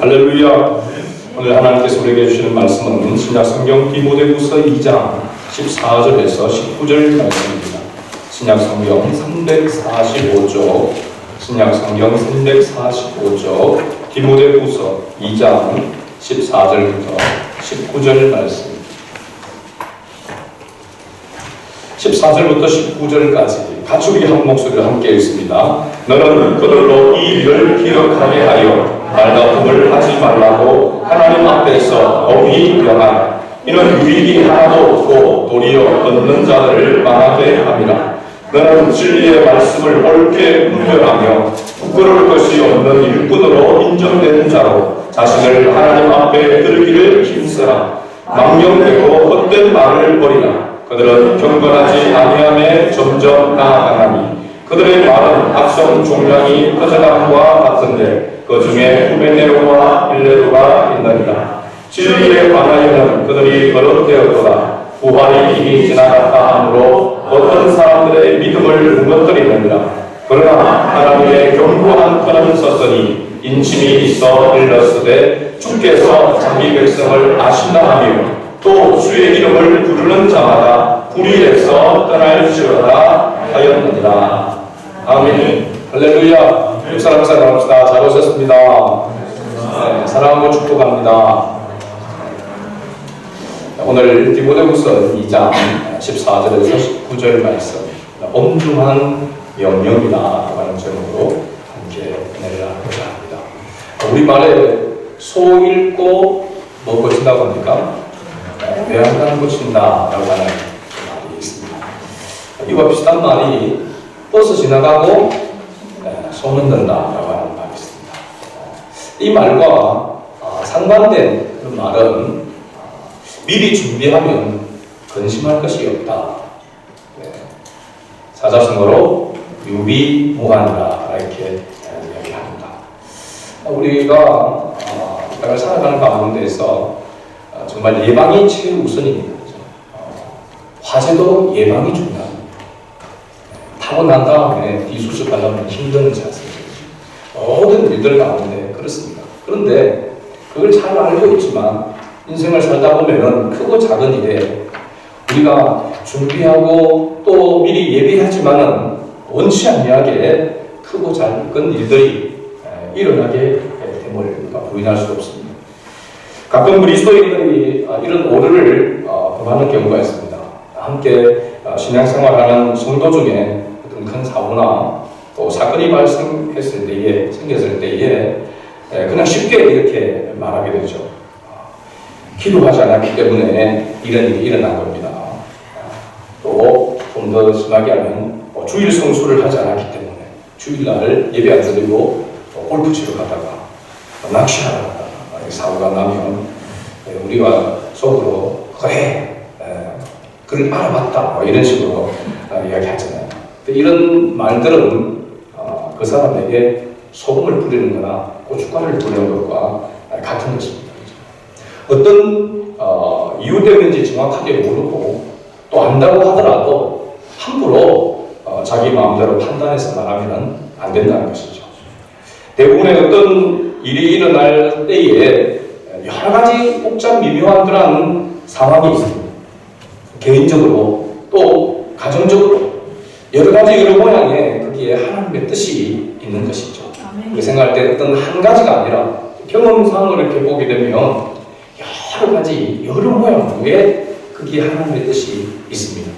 할렐루야. 오늘 하나님께서 우리에게 주시는 말씀은 신약성경 디모데후서 2장 14절에서 19절 말씀입니다. 신약성경 345쪽 신약성경 345쪽 디모데후서 2장 14절부터 19절 말씀. 14절부터 19절까지 같이 우리 한 목소리로 함께 읽습니다. 너는 그들로 이 일을 기억하게 하여 말다툼을 하지 말라고 하나님 앞에서 엄히 명하라. 이는 유익이 하나도 없고 도리어 얻는 자들을 망하게 함이라. 너는 진리의 말씀을 옳게 분별하며 부끄러울 것이 없는 일꾼으로 인정되는 자로 자신을 하나님 앞에 들기를 힘쓰라. 망령되고 헛된 말을 버리라. 그들은 경건하지 아니함에 점점 나아가나니 그들의 말은 악성 종량이 퍼져나감과 같은데 그 중에 후메네오와 빌레도가 있느니라. 진리에 관하여는 그들이 거듭되었도다. 부활이 이미 지나갔다 하므로 어떤 사람들의 믿음을 무너뜨리느니라. 그러나 하나님의 견고한 터는 섰으니 인심이 있어 일렀으되 주께서 자기 백성을 아신다 하며 또 주의 이름을 부르는 자마다 불의에서 떠날지어다 하였느니라. 아멘. 할렐루야. 육사람 사랑합시다. 잘 오셨습니다. 네, 사랑하고 축복합니다. 오늘 디모데후서 2장 14절에서 19절 말씀, 엄중한 명령이다 라는 제목으로 함께 은혜를 나누고자 합니다. 우리말에 소 읽고 뭐 고친다고 합니까? 외양간 고친다 라고 하는 말이 있습니다. 이와 비슷한 말이 버스 지나가고 소 넣는다 라고 하는 말이 있습니다. 이 말과 상반된 그런 말은 미리 준비하면 근심할 것이 없다. 사자성어로 유비무환이다 이렇게 이야기합니다. 우리가 땅을 살아가는 가운데서 정말 예방이 최우선입니다. 화재도 예방이 중요합니다. 타고 난 다음에 뒤수습하려면 힘든지 않습니까? 모든 일들 가운데 그렇습니다. 그런데 그걸 잘 알고 있지만 인생을 살다 보면은 크고 작은 일에 우리가 준비하고 또 미리 예비하지만은 원치 아니하게 크고 작은 일들이 일어나게 됨을 부인할 수 없습니다. 가끔 그리스도인들이 이런 오류를 범하는 경우가 있습니다. 함께 신앙생활하는 성도 중에 어떤 큰 사고나 또 사건이 생겼을 때에 그냥 쉽게 이렇게 말하게 되죠. 기도하지 않았기 때문에 이런 일이 일어난 겁니다. 또 좀 더 심하게 하면 주일 성수를 하지 않았기 때문에 주일날 예배 안 드리고 골프 치러 가다가 낚시하러 가다가 사고가 나면 우리가 속으로 그래 그를 알아봤다 이런 식으로 이야기하잖아요. 이런 말들은 그 사람에게 소금을 뿌리는 거나 고춧가루를 뿌리는 것과 같은 것입니다. 어떤 이유 때문인지 정확하게 모르고 또 안다고 하더라도 함부로 자기 마음대로 판단해서 말하면 안 된다는 것이죠. 대부분의 어떤 일이 일어날 때에 여러 가지 복잡 미묘한 그런 상황이 있습니다. 개인적으로 또 가정적으로 여러 가지 여러 모양의 거기에 하나님의 뜻이 있는 것이죠. 우리 생각할 때 어떤 한 가지가 아니라 경험상으로 이렇게 보게 되면 여러 가지 여러 모양의 거기에 하나님의 뜻이 있습니다.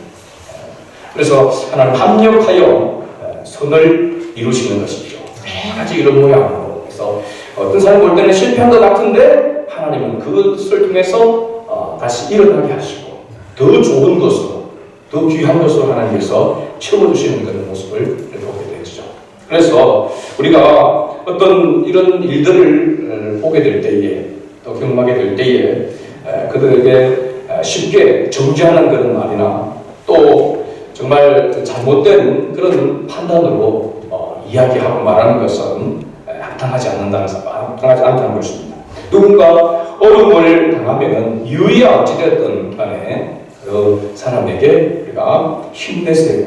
그래서 하나님 합력하여 선을 이루시는 것이죠. 여러 가지 이런 모양으로. 그래서 어떤 사람이 볼 때는 실패한 것 같은데 하나님은 그 뜻을 통해서 다시 일어나게 하시고 더 좋은 것으로 더 귀한 것으로 하나님께서 채워주시는 그런 모습을 보게 되죠. 그래서 우리가 어떤 이런 일들을 보게 될 때에 또 경험하게 될 때에 그들에게 쉽게 정죄하는 그런 말이나 또 정말 잘못된 그런 판단으로 이야기하고 말하는 것은 합당하지 않다는 것입니다. 누군가 어려움을 당하면 이유야 어찌됐든 간에 그 사람에게 우리가 힘내세요.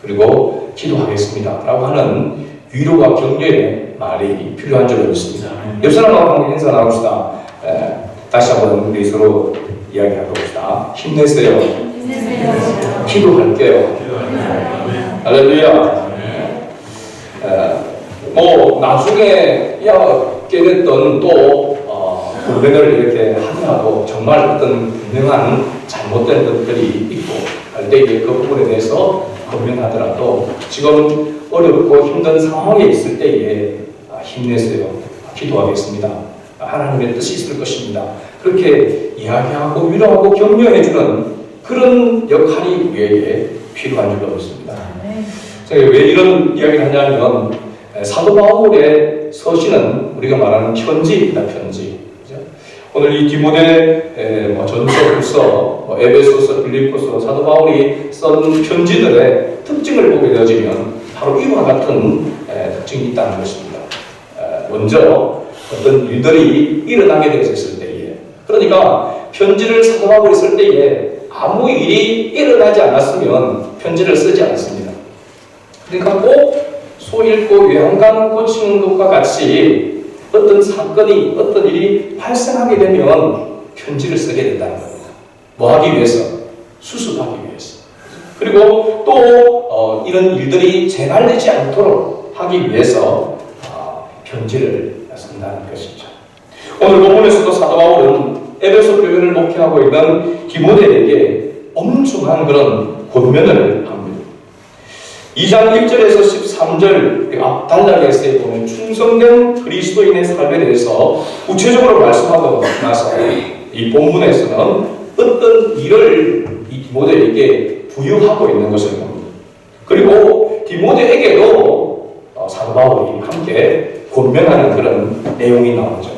그리고 기도하겠습니다. 라고 하는 위로와 격려의 말이 필요한 줄로 믿습니다. 옆 사람하고 인사 나눕시다. 다시 한번 우리 서로 이야기하고 봅시다. 힘내세요. 기도할게요. 할렐루야. 뭐 나중에 깨닫던 또 불변을 이렇게 하더라도 정말 어떤 분명한 잘못된 것들이 있고 할 때에 그 부분에 대해서 분명하더라도 지금 어렵고 힘든 상황에 있을 때에 힘내세요. 기도하겠습니다. 하나님의 뜻이 있을 것입니다. 그렇게 이야기하고 위로하고 격려해주는 그런 역할이 우리에게 필요한 줄로 믿습니다. 제가 왜 이런 이야기를 하냐면 사도 바울의 서신은 우리가 말하는 편지입니다. 편지. 그죠? 오늘 이 디모데 전서, 후서, 에베소서, 빌립보서 사도 바울이 쓴 편지들의 특징을 보게 되어지면 바로 이와 같은 특징이 있다는 것입니다. 먼저 어떤 일들이 일어나게 되었을 때에, 그러니까 편지를 사도 바울이 쓸 때에 아무 일이 일어나지 않았으면 편지를 쓰지 않습니다. 그러니까 꼭 소 읽고 외양간 고치는 것과 같이 어떤 사건이, 어떤 일이 발생하게 되면 편지를 쓰게 된다는 겁니다. 뭐 하기 위해서? 수습하기 위해서. 그리고 또 이런 일들이 재발되지 않도록 하기 위해서 편지를 쓴다는 것이죠. 오늘 본문에서도 사도 바울은 에베소 교회를 목회하고 있는 디모데에게 엄중한 그런 권면을 합니다. 2장 1절에서 13절 앞단락에서 보면 충성된 그리스도인의 삶에 대해서 구체적으로 말씀하고 나서 이 본문에서는 어떤 일을 이 디모데에게 부여하고 있는 것을 봅니다. 그리고 디모데에게도 사도 바울이 함께 권면하는 그런 내용이 나오죠.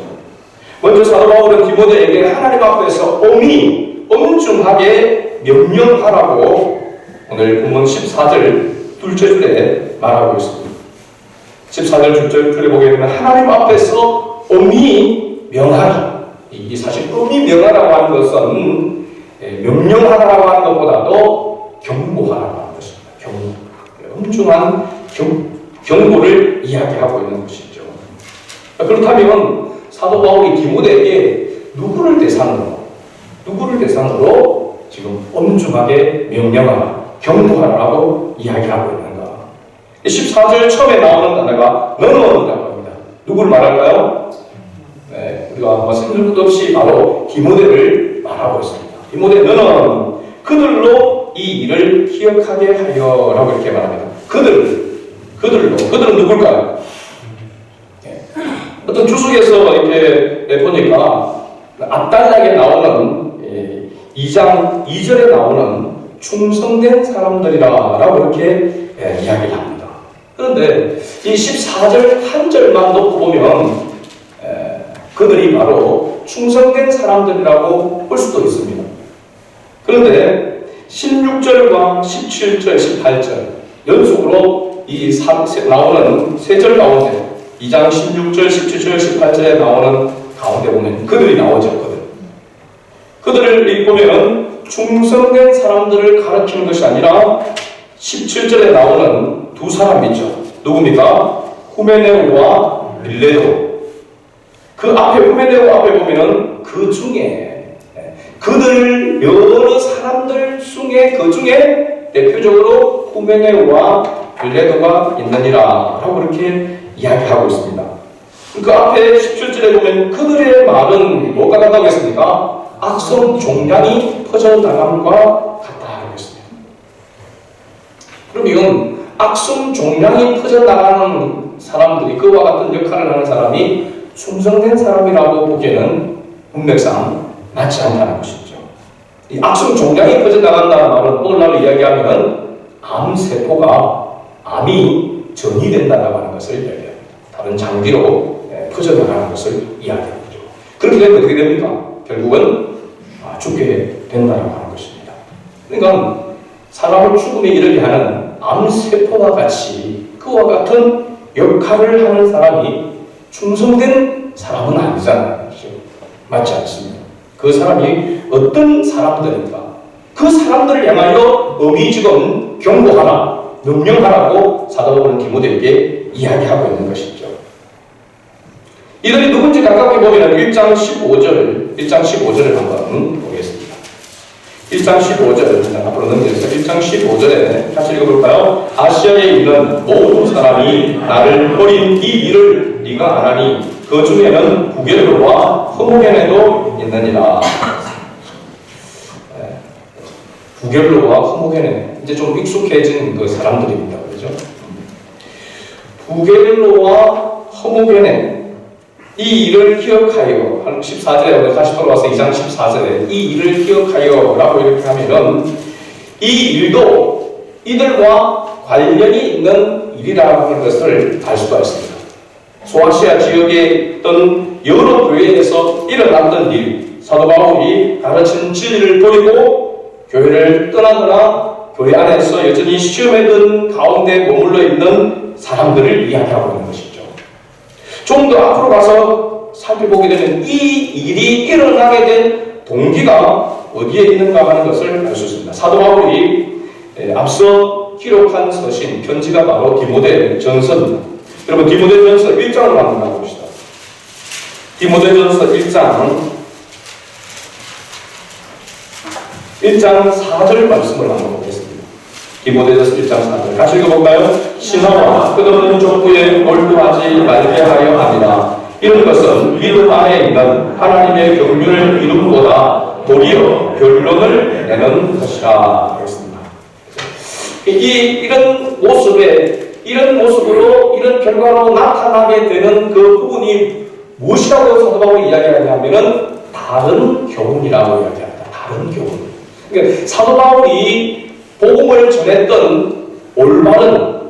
먼저 사도 바울은 디모데에게 하나님 앞에서 엄중하게 명령하라고 오늘 본문 14절 둘째 줄에 말하고 있습니다. 14절 둘째 줄에 보게 되면 하나님 앞에서 엄히 명하라. 이 사실 엄히 명하라고 하는 것은 명령하라고 하는 것보다도 경고하라고 하는 것입니다. 엄중한 경고를 이야기하고 있는 것이죠. 그렇다면 사도 바울이 디모데에게 누구를 대상으로 지금 엄중하게 명령하라, 경고하라고 이야기하고 있는가? 14절 처음에 나오는 단어가 너너라고 합니다. 누구를 말할까요? 우리가 생길 것도 없이 바로 디모데를 말하고 있습니다. 디모데 너는 그들로 이 일을 기억하게 하여라고 이렇게 말합니다. 그들은 누굴까요? 어떤 주석에서 이렇게 보니까 앞단락에 나오는 2장 2절에 나오는 충성된 사람들이라고 이렇게 이야기를 합니다. 그런데 이 14절 한 절만 놓고 보면 그들이 바로 충성된 사람들이라고 볼 수도 있습니다. 그런데 16절과 17절, 18절 연속으로 나오는 세 절 가운데 2장 16절, 17절, 18절에 나오는 가운데 보면 그들이 나오죠. 그들을 보면 충성된 사람들을 가르치는 것이 아니라 17절에 나오는 두 사람이죠. 누굽니까? 후메네오와 밀레도. 그 앞에 후메네오 앞에 보면 그 중에 그들 여러 사람들 중에 그 중에 대표적으로 후메네오와 밀레도가 있느니라 라고 이렇게 이야기하고 있습니다. 그 앞에 17절에 보면 그들의 말은 뭐가 같다고 했습니까? 악성 종량이 퍼져나감과 같다고 했습니다. 그럼 이건 악성 종량이 퍼져나가는 사람들이 그와 같은 역할을 하는 사람이 충성된 사람이라고 보기에는 문맥상 맞지 않다는 것이죠. 이 악성 종량이 퍼져나간다는 말은 오늘날 이야기하면 암이 전이된다고 하는 것을 이야기합니다. 다른 장기로 퍼져나가는 것을 이야기합니다. 그렇게 되면 어떻게 됩니까? 결국은 죽게 된다고 하는 것입니다. 그러니까 사람을 죽음에 이르게 하는 암세포와 같이 그와 같은 역할을 하는 사람이 충성된 사람은 아니잖아요. 맞지 않습니다. 그 사람이 어떤 사람들인가? 그 사람들을 향하여 엄히 지금 경고하라, 명령하라고 사도 바울은 디모데에게 이야기하고 있는 것이죠. 이들이 누군지 가깝게 보면 1장 15절을 한번 보겠습니다. 1장 15절, 앞으로 넘겨서 1장 15절에 같이 읽어볼까요? 아시아에 있는 모든 사람이 나를 버린 이 일을 네가 아나니 그 중에는 부겔로와 허무겐에도 있느니라. 부겔로와 허무겐에 이제 좀 익숙해진 그 사람들입니다. 그렇죠? 부겔로와 허무겐에 이 일을 기억하여, 14절에 다시 돌아와서 2장 14절에 이 일을 기억하여 라고 이렇게 하면은 이 일도 이들과 관련이 있는 일이라고 하는 것을 알 수가 있습니다. 소아시아 지역에 있던 여러 교회에서 일어났던 일, 사도 바울이 가르친 진리를 버리고 교회를 떠나거나 교회 안에서 여전히 시험에 든 가운데 머물러 있는 사람들을 이야기하고 있는 것이죠. 좀 더 앞으로 가서 살펴보게 되면 이 일이 일어나게 된 동기가 어디에 있는가 하는 것을 알 수 있습니다. 사도 바울이 앞서 기록한 서신, 편지가 바로 디모데전서입니다. 여러분 디모데전서 1장을 한번 봅시다. 디모데전서 1장 4절 말씀을 한번 보겠습니다. 디모데전서 1장 4절 같이 읽어볼까요? 신하와 끝없는 족구에 몰두하지 말게 하여 합니다. 이런 것은 믿음 안에 있는 하나님의 경륜을 이름보다 도리어 결론을 내는 것이라 하겠습니다. 이런 모습으로 이런 결과로 나타나게 되는 그 부분이 무엇이라고 사도 바울이 이야기하냐면은 다른 교훈이라고 이야기합니다. 다른 교훈. 그러니까 사도 바울이 복음을 전했던 올바른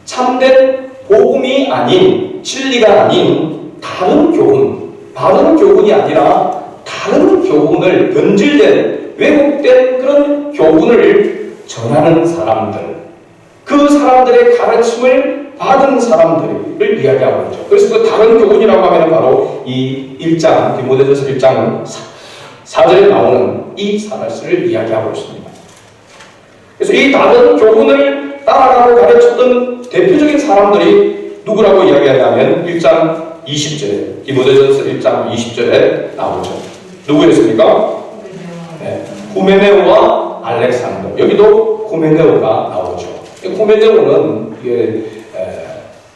참된 복음이 아닌 진리가 아닌 다른 교훈, 바른 교훈이 아니라 다른 교훈을 변질된 왜곡된 그런 교훈을 전하는 사람들, 그 사람들의 가르침을 받은 사람들을 이야기하고 있죠. 그래서 그 다른 교훈이라고 하면 바로 이 1장, 디모데전서 1장 4절에 나오는 이 사실을 이야기하고 있습니다. 그래서 이 다른 교훈을 따라가고 가르쳤던 대표적인 사람들이 누구라고 이야기하냐면 1장 20절에, 디모데전서 1장 20절에 나오죠. 누구였습니까? 네. 후메네오와 알렉산더. 여기도 후메네오가 나오죠. 후메네오는 이게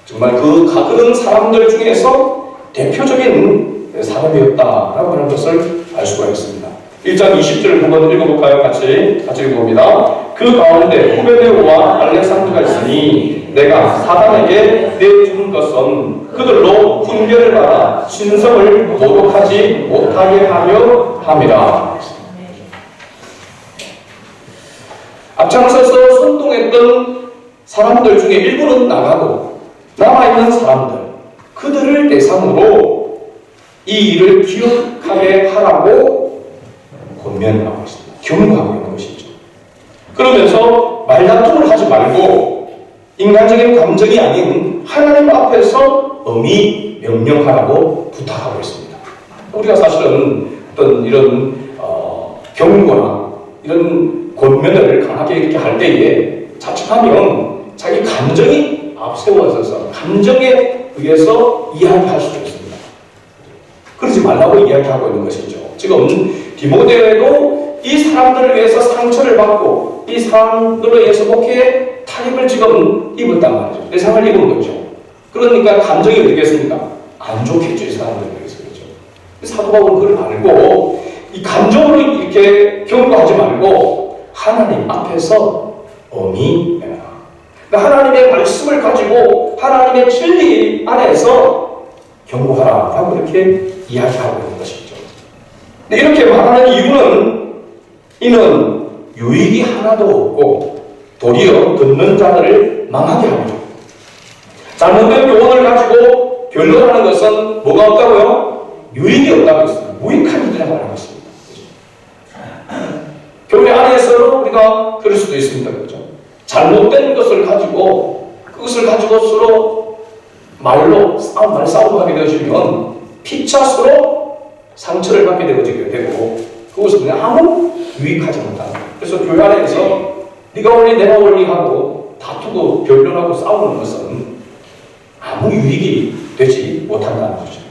정말 그런 사람들 중에서 대표적인 사람이었다라고 하는 것을 알 수가 있습니다. 1장 20절을 한번 읽어볼까요? 같이 읽어봅니다. 그 가운데 후메네오와 알렉산더가 있으니 내가 사단에게 내준 것은 그들로 훈계를 받아 신성을 모독하지 못하게 하려 함이라. 앞장서서 선동했던 사람들 중에 일부는 나가고 남아있는 사람들, 그들을 대상으로 이 일을 기억하게 하라고 권면하고 있습니다. 경고하고 있는 것이죠. 그러면서 말다툼을 하지 말고 인간적인 감정이 아닌 하나님 앞에서 엄히 명령하라고 부탁하고 있습니다. 우리가 사실은 어떤 이런 경고나 이런 권면을 강하게 이렇게 할 때에 자칫하면 자기 감정이 앞세워져서 감정에 의해서 이야기할 수도 있습니다. 그러지 말라고 이야기하고 있는 것이죠. 지금 디모데도 이 사람들을 위해서 상처를 받고 이 사람들을 위해서 목회에 타격을 지금 입었단 말이죠. 대상을 입은 거죠. 그러니까 감정이 어떻겠습니까? 안 좋겠죠. 이 사람들에 대해서. 그렇죠. 사도 바울은 그걸 알고 이 감정으로 이렇게 경고하지 말고 하나님 앞에서 엄히 해라. 그러니까 하나님의 말씀을 가지고 하나님의 진리 안에서 경고하라 라고 이렇게 이야기하고 있는 것이죠. 근데 이렇게 말하는 이유는 이는 유익이 하나도 없고 도리어 듣는 자들을 망하게 합니다. 잘못된 교훈을 가지고 변론하는 것은 뭐가 없다고요? 유익이 없다고 했습니다. 무익한 일이라고 하는 것입니다. 교회 안에서 우리가 그럴 수도 있습니다. 그렇죠? 잘못된 것을 가지고 그것을 가지고 서로 말싸움을 하게 되어지면 피차 서로 상처를 받게 되고 그것은 그냥 아무 유익하지 못한다. 그래서 교회 안에서 네가 원리 내가 원리 하고 다투고 변론하고 싸우는 것은 아무 유익이 되지 못한다는 거죠.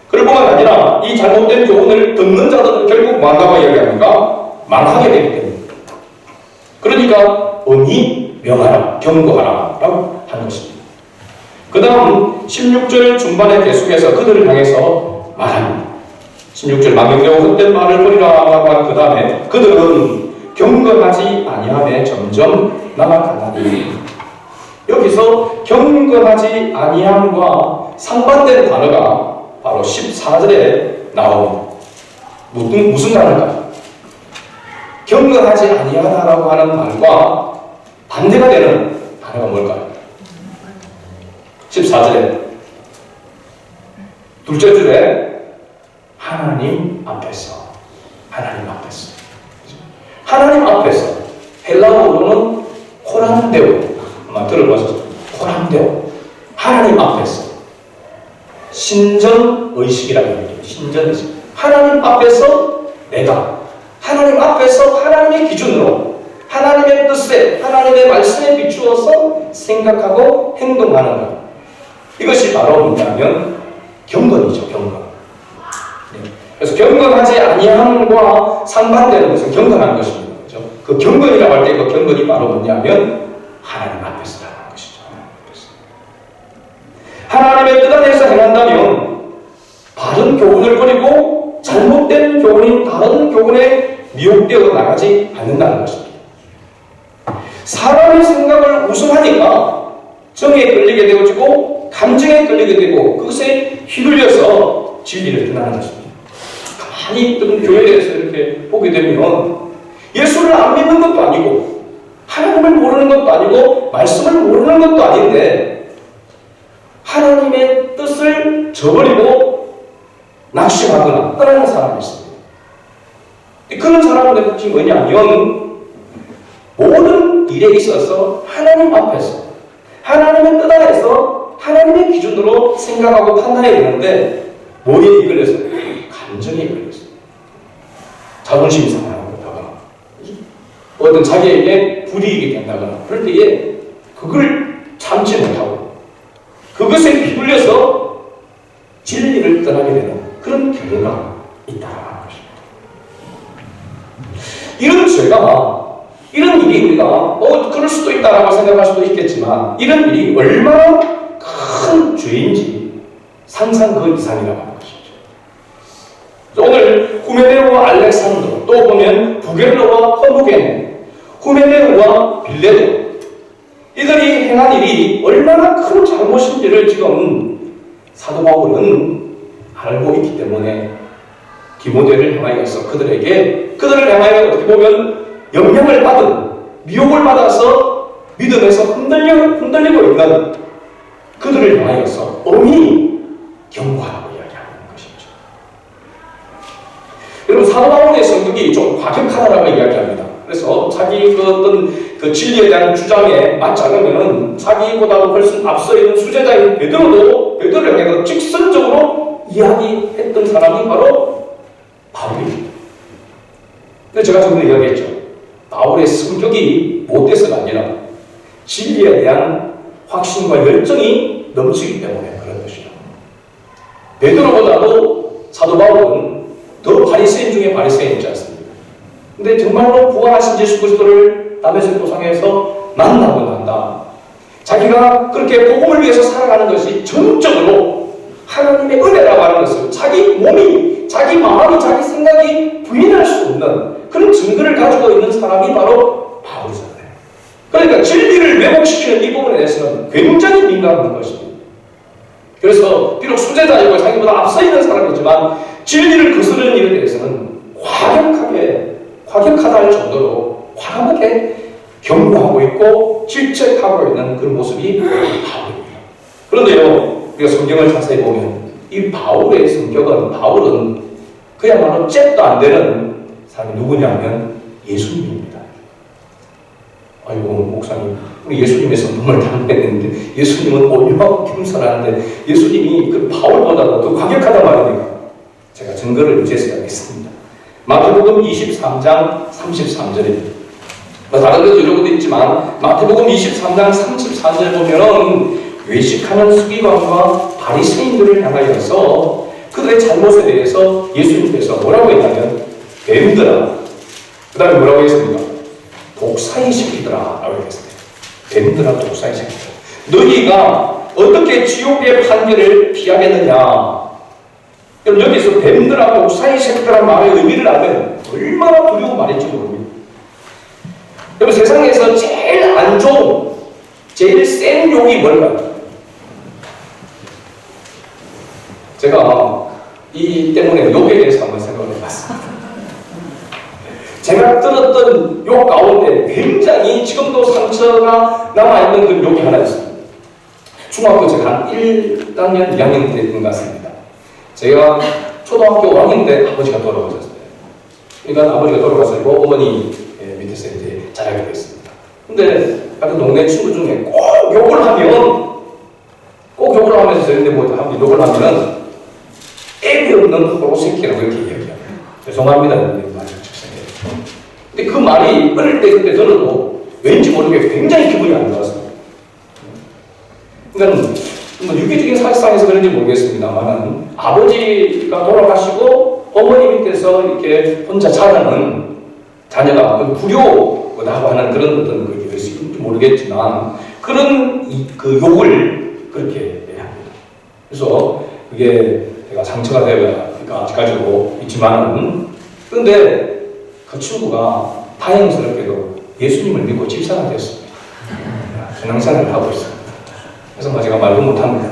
그럴 뿐만 아니라 이 잘못된 교훈을 듣는 자들은 결국 망하고 이야기합니까? 망하게 되기 때문입니다. 그러니까 엄히 명하라, 경고하라 라고 하는 것입니다. 그 다음 16절 중반에 계속해서 그들을 향해서 말합니다. 16절 망령되고 헛된 말을 버리라 라고 한 그 다음에 그들은 경건하지 아니하며 점점 나아가나니. 여기서 경건하지 아니함과 상반된 단어가 바로 14절에 나옵니다. 무슨 단어일까요? 경건하지 아니하다라고 하는 말과 반대가 되는 단어가 뭘까요? 14절에 둘째 줄에 하나님 앞에서 헬라어로는 코란데오, 아마 들어보셨죠? 코란데오, 하나님 앞에서 신전의식이라고 합니다. 신전의식. 하나님 앞에서 내가 하나님 앞에서 하나님의 기준으로 하나님의 뜻에 하나님의 말씀에 비추어서 생각하고 행동하는 것. 이것이 바로 뭐냐면 경건이죠. 경건. 그래서 경건하지 아니함과 상반되는 것은 경건한 것입니다. 그렇죠? 그 경건이라고 할 때 그 경건이 바로 뭐냐면 하나님 앞에서라는 것이죠. 하나님의 뜻 안에서 행한다면 바른 교훈을 버리고 잘못된 교훈인 다른 교훈에 미혹되어 나가지 않는다는 것입니다. 사람의 생각을 우선하니까 정에 끌리게 되어지고 감정에 끌리게 되고 그것에 휘둘려서 진리를 떠나는 것입니다. 가만히 있던 교회에서 이렇게 보게 되면 예수를 안 믿는 것도 아니고 하나님을 모르는 것도 아니고 말씀을 모르는 것도 아닌데 하나님의 뜻을 저버리고 낙심하거나 떠나는 사람이 있습니다. 그런 사람의 특징이 뭐냐면 모든 일에 있어서 하나님 앞에서 하나님의 뜻 안에서 하나님의 기준으로 생각하고 판단해야 되는데 뭐에 이끌려서? 감정에 이끌려서 자존심이 상하거나 어떤 자기에게 불이익이 된다거나 그럴 때에 그걸 참지 못하고 그것에 휘둘려서 진리를 떠나게 되는 그런 경우가 있다는 것입니다. 이런 죄가 이런 일이 우리가 그럴 수도 있다라고 생각할 수도 있겠지만 이런 일이 얼마나 큰 죄인지 상상 그 이상이라고 하는 것이죠. 오늘 후메네오와 알렉산더 또 보면 부겔로와 허무게네 후메네오와 빌레도 이들이 행한 일이 얼마나 큰 잘못인지를 지금 사도 바울은 알고 있기 때문에 디모데를 향하여서 그들을 향하여 어떻게 보면 영향을 받은 미혹을 받아서 믿음에서 흔들리고 있는 그들을 향하여서 엄히 경고하라고 이야기하는 것이죠. 여러분 사도 바울의 성격이 좀 과격하다라고 이야기합니다. 그래서 자기 어떤 진리에 대한 주장에 맞지 않으면 자기보다도 훨씬 앞서 있는 수제자인 베드로를 향해서 직선적으로 이야기했던 사람이 바로 바울입니다. 근데 제가 전에 이야기했죠. 바울의 성격이 못돼서가 아니라 진리에 대한 확신과 열정이 넘치기 때문에 그런 것이죠. 베드로보다도 사도 바울은 더 바리새인 중에 바리새인이지 않습니까? 근데 정말로 부활하신 예수 그리스도를 다메섹 도상에서 만나고 난다. 자기가 그렇게 복음을 위해서 살아가는 것이 전적으로 하나님의 은혜라고 하는 것을 자기 몸이, 자기 마음이, 자기 생각이 부인할 수 없는 그런 증거를 가지고 있는 사람이 바로 바울이잖아요. 그러니까 진리를 왜곡시키는 이 부분에 대해서는 굉장히 민감한 것입니다. 그래서 비록 수제자이고 자기보다 앞서 있는 사람이지만 진리를 거스르는 일에 대해서는 과격하다 할 정도로 과감하게 경고하고 있고 질책하고 있는 그런 모습이 바울입니다. 그런데요, 우리가 성경을 자세히 보면 이 바울은 그야말로 잽도 안 되는 사람이 누구냐면 예수님입니다. 아이고 목사님, 우리 예수님의 성품을 담배했는데 예수님은 온유하고 겸손한데 예수님이 그 바울보다도 더 과격하단 말입니까? 제가 증거를 제시하겠습니다. 마태복음 23장 33절입니다. 다른 데도 여러 군데 있지만 마태복음 23장 34절 보면은 외식하는 서기관과 바리새인들을 향하여서 그들의 잘못에 대해서 예수님께서 뭐라고 했냐면 뱀들아, 그 다음에 뭐라고 했습니까? 독사의 새끼들아 라고 했습니다. 뱀들아, 독사의 새끼들아, 너희가 어떻게 지옥의 판결을 피하겠느냐. 그럼 여기서 뱀들아, 독사의 새끼들아 말의 의미를 알면 얼마나 두려운 말인지 모릅니다. 여러분, 세상에서 제일 안 좋은, 제일 센 욕이 뭘까요? 제가 이 때문에 욕에 대해서 한번 생각을 해봤습니다. 제가 들었던 욕 가운데 굉장히 지금도 상처가 남아있는 그 욕이 하나 있습니다. 중학교 제가 한 1학년, 2학년 때인 것 같습니다. 제가 초등학교 5학년 때 아버지가 돌아가셨어요. 그러니까 아버지가 돌아가시고 어머니 밑에서 이제 자라게 됐습니다. 근데 같은 동네 친구 중에 꼭 욕을 하면, 꼭 욕을 하면서 근데 뭐 욕을 하면은 애비 없는 호로새끼라고 이렇게 얘기해요. 죄송합니다. 근데 그 말이 어릴 때 그때 들어도 왠지 모르게 굉장히 기분이 안 좋았습니다. 그러니까 뭐 유기적인 사실상에서 그런지 모르겠습니다만 아버지가 돌아가시고 어머니 밑에서 이렇게 혼자 자라는 자녀가 불효라고 하는 그런 어떤 그 것인지 모르겠지만 그런 그 욕을 그렇게 합니다. 그래서 그게 제가 상처가 되어가 아직까지도 있지만은, 그런데 그 친구가 다행스럽게도 예수님을 믿고 집사가 됐습니다. 신앙생활을 하고 있습니다. 그래서 제가 말도 못합니다.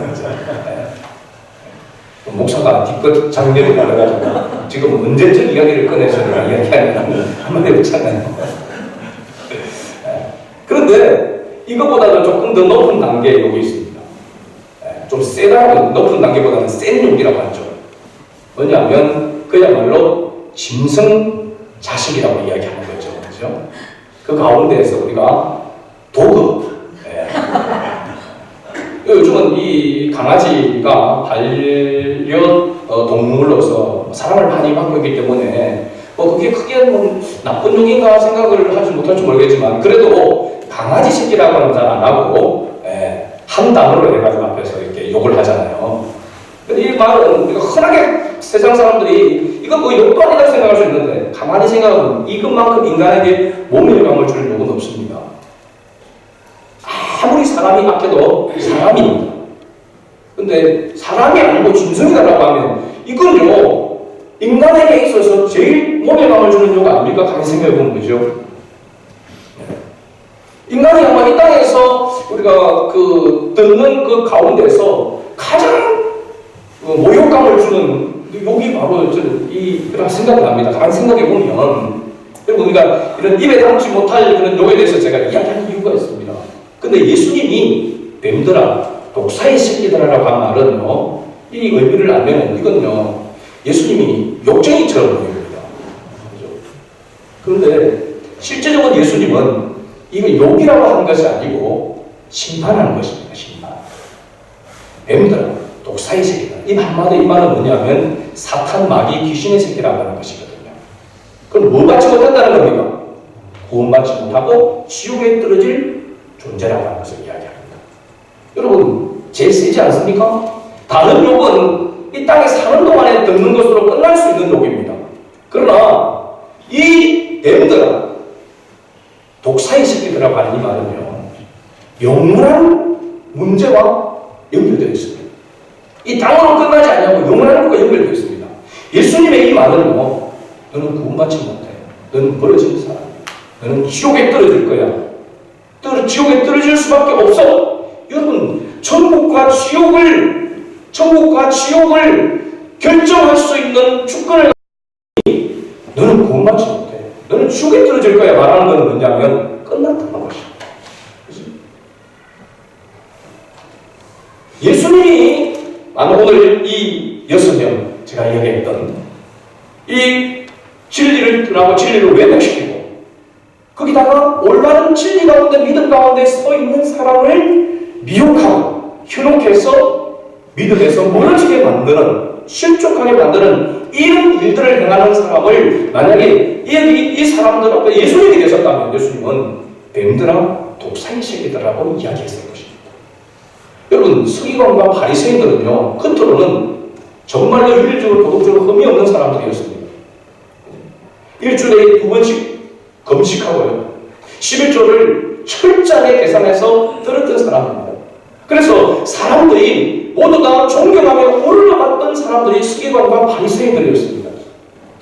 목사가 뒤끝 장면을 말해가지고 지금 언제적 이야기를 꺼내서 내가 이야기하는 한마디 없잖아요. 그런데 이것보다도 조금 더 높은 단계의 욕이 있습니다. 좀 세다고, 높은 단계보다는 센 욕이라고 하죠. 뭐냐면 그야말로 짐승 자식이라고 이야기하는 거죠. 그렇죠? 그 가운데에서 우리가 도그, 요즘은 이 강아지가 반려동물로서 사랑을 많이 받고 있기 때문에 그게 크게 나쁜 욕인가 생각을 하지 못할지 모르겠지만, 그래도 강아지 새끼라고는 잘 안 하고 한 단어로 해가지고 앞에서 이렇게 욕을 하잖아요. 근데 이 말은 우리가 흔하게 세상 사람들이 이건 뭐 욕도 아니라고 생각할 수 있는데, 가만히 생각하면 이것만큼 인간에게 모멸감을 주는 욕은 없습니다. 아무리 사람이 악해도 사람입니다. 근데 사람이 아니고 짐승이다라고 하면 이건요, 인간에게 있어서 제일 모멸감을 주는 욕 아닙니까? 가만히 생각해보면 그죠? 인간이 아마 이 땅에서 우리가 듣는 그 가운데서 가장 모욕감을 주는 욕이 바로 그런 생각이 납니다. 가만히 생각해보면, 그리고 우리가 이런 입에 담지 못할 그런 욕에 대해서 제가 이야기하는 이유가 있습니다. 근데 예수님이 뱀들아, 독사의 새끼들아라고 한 말은요, 이 의미를 알면 이건요, 예수님이 욕쟁이처럼 보입니다. 그런데 실제적으로 예수님은 이거 욕이라고 하는 것이 아니고 심판하는 것입니다. 심판. 뱀들아, 독사의 새끼들. 이 한마디 이 말은 뭐냐면 사탄, 마귀, 귀신의 새끼라고 하는 것이거든요. 그럼 뭐 받지 못한다는 겁니까? 구원받지 못하고 지옥에 떨어질 존재라고 하는 것을 이야기합니다. 여러분, 제일 세지 않습니까? 다른 욕은 이 땅에 사는 동안에 듣는 것으로 끝날 수 있는 욕입니다. 그러나 이 뱀들아, 독사의 새끼들이라고 하는 이 말은요, 영원한 문제와 연결되어 있습니다. 이 땅으로 끝나지 않냐고 영원한 것과 연결되어 있습니다. 예수님의 이 말은요, 너는 구원받지 못해. 너는 버려진 사람이야. 너는 지옥에 떨어질 거야. 지옥에 떨어질 수밖에 없어. 여러분, 천국과 지옥을 결정할 수 있는 주권을 가지고 너는 구원받지 못해. 너는 지옥에 떨어질 거야 말하는 건 뭐냐면 끝났다는 것이야. 예수님이 오늘 이 6명 제가 이야기했던 이 진리를 떠나고 진리를 왜곡시키고 거기다가 올바른 진리 가운데 믿음 가운데 서 있는 사람을 미혹하고 현혹해서 믿음에서 멀어지게 만드는, 실족하게 만드는 이런 일들을 행하는 사람을 만약에 이 사람들 앞에 예수님이 계셨다면 예수님은 뱀들아, 독사의 새끼들이라고 이야기했을 것입니다. 여러분, 서기관과 바리새인들은요, 겉으로는 정말로 윤리적으로 도덕적으로 흠이 없는 사람들이었습니다. 일주일에 2번씩 금식하고요, 11조를 철저하게 계산해서 들었던 사람입니다. 그래서 사람들이 모두 다 존경하며 올라갔던 사람들이 서기관과 바리새인들이었습니다.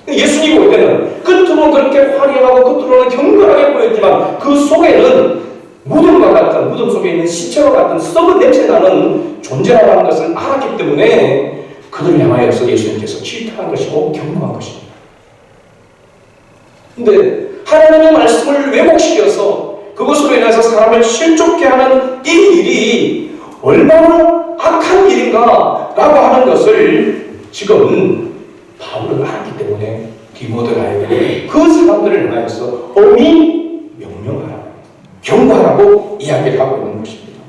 예수님이 올 때는 겉으로는 그렇게 화려하고 겉으로는 경건하게 보였지만 그 속에는 무덤과 같은, 무덤 속에 있는 시체와 같은 썩은 냄새나는 존재라고 하는 것을 알았기 때문에 그들을 향하여서 예수님께서 질타한 것이고 경고한 것입니다. 근데 하나님의 말씀을 왜곡시켜서 그것으로 인해서 사람을 실족케 하는 이 일이 얼마나 악한 일인가 라고 하는 것을 지금 바울은 알았기 때문에 디모데에게 그 사람들을 향하여서 엄히 명령하라, 경고하라고 이야기를 하고 있는 것입니다.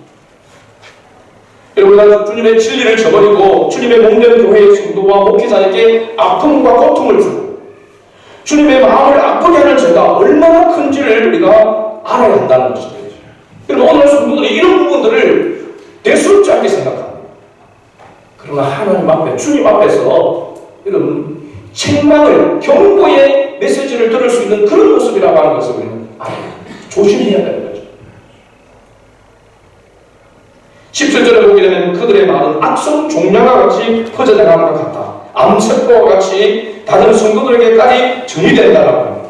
여러분, 주님의 진리를 저버리고 주님의 몸된 교회의 성도와 목회자에게 아픔과 고통을 주고 주님의 마음을 아프게 하는 죄가 얼마나 큰지를 우리가 알아야 한다는 것입니다. 여러분, 오늘 성도들이 이런 부분들을 대수롭지 않게 생각합니다. 그러나 하나님 앞에, 주님 앞에서 여러분, 책망을, 경고의 메시지를 들을 수 있는 그런 모습이라고 하는 것을 우리는 조심해야 되는 거죠. 17절에 보게 되면 그들의 말은 악성 종려와 같이 퍼져나가는 것 같다. 암세포와 같이 다른 성도들에게까지 전이된다라고 합니다.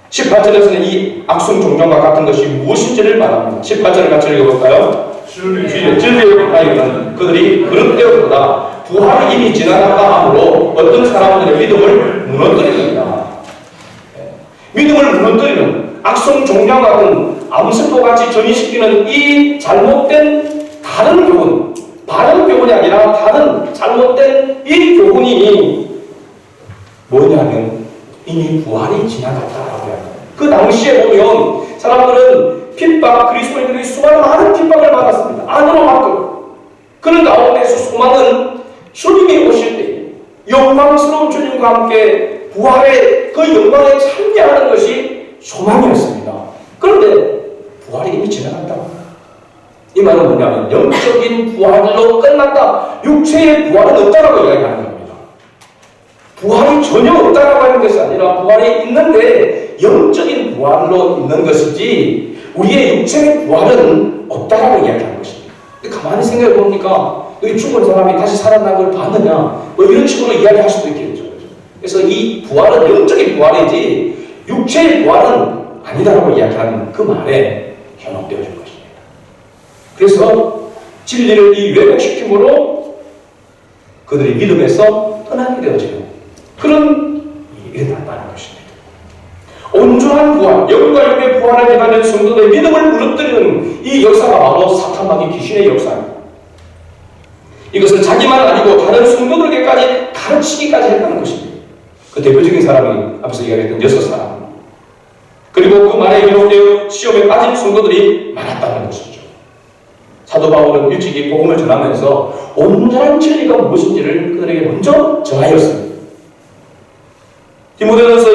18절에서는 이 악성 종려와 같은 것이 무엇인지를 말합니다. 18절을 같이 읽어볼까요? 진리의 가까이는 그들이 그런 때보다 부활이 이미 지나갔다 하므로 어떤 사람들의 믿음을 무너뜨립니다. 믿음을 무너뜨리는 악성 종려 같은 암세포같이 전이시키는 이 잘못된 다른 교훈, 바른 교훈이 아니라 다른 잘못된 이 교훈이 뭐냐면 이미 부활이 지나갔다라고 합니다. 그 당시에 보면 사람들은 핍박, 그리스도인들이 수많은 많은 핍박을 받았습니다. 안으로 밖으로. 그런 가운데서 소망은 주님이 오실 때 영광스러운 주님과 함께 부활의 그 영광에 참여하는 것이 소망이었습니다. 그런데 부활이 이미 지나갔다. 이 말은 뭐냐면 영적인 부활로 끝났다. 육체의 부활은 없다라고 이야기하는 겁니다. 부활이 전혀 없다라고 하는 것이 아니라 부활이 있는데 영적인 부활로 있는 것이지 우리의 육체의 부활은 없다라고 이야기하는 것입니다. 가만히 생각해 보니까 여기 죽은 사람이 다시 살아난 걸 봤느냐 뭐 이런 식으로 이야기할 수도 있겠죠. 그래서 이 부활은 영적인 부활이지 육체의 부활은 아니다라고 이야기하는 그 말에 현혹되어진 것입니다. 그래서 진리를 이 왜곡시킴으로 그들이 믿음에서 떠나게 되어지는 그런 일이 일어났다는 것입니다. 온전한 부활, 영과 육의 부활을 기다리는 성도들의 믿음을 무너뜨리는 이 역사가 바로 사탄마귀 귀신의 역사입니다. 이것은 자기만 아니고 다른 성도들에게까지 가르치기까지 했다는 것입니다. 그 대표적인 사람이 앞서 이야기했던 6사람. 그리고 그 말에 기록되어 시험에 빠진 성도들이 많았다는 것이죠. 사도 바울은 일찍이 복음을 전하면서 온전한 진리가 무엇인지를 그들에게 먼저 전하였습니다. 디모데전서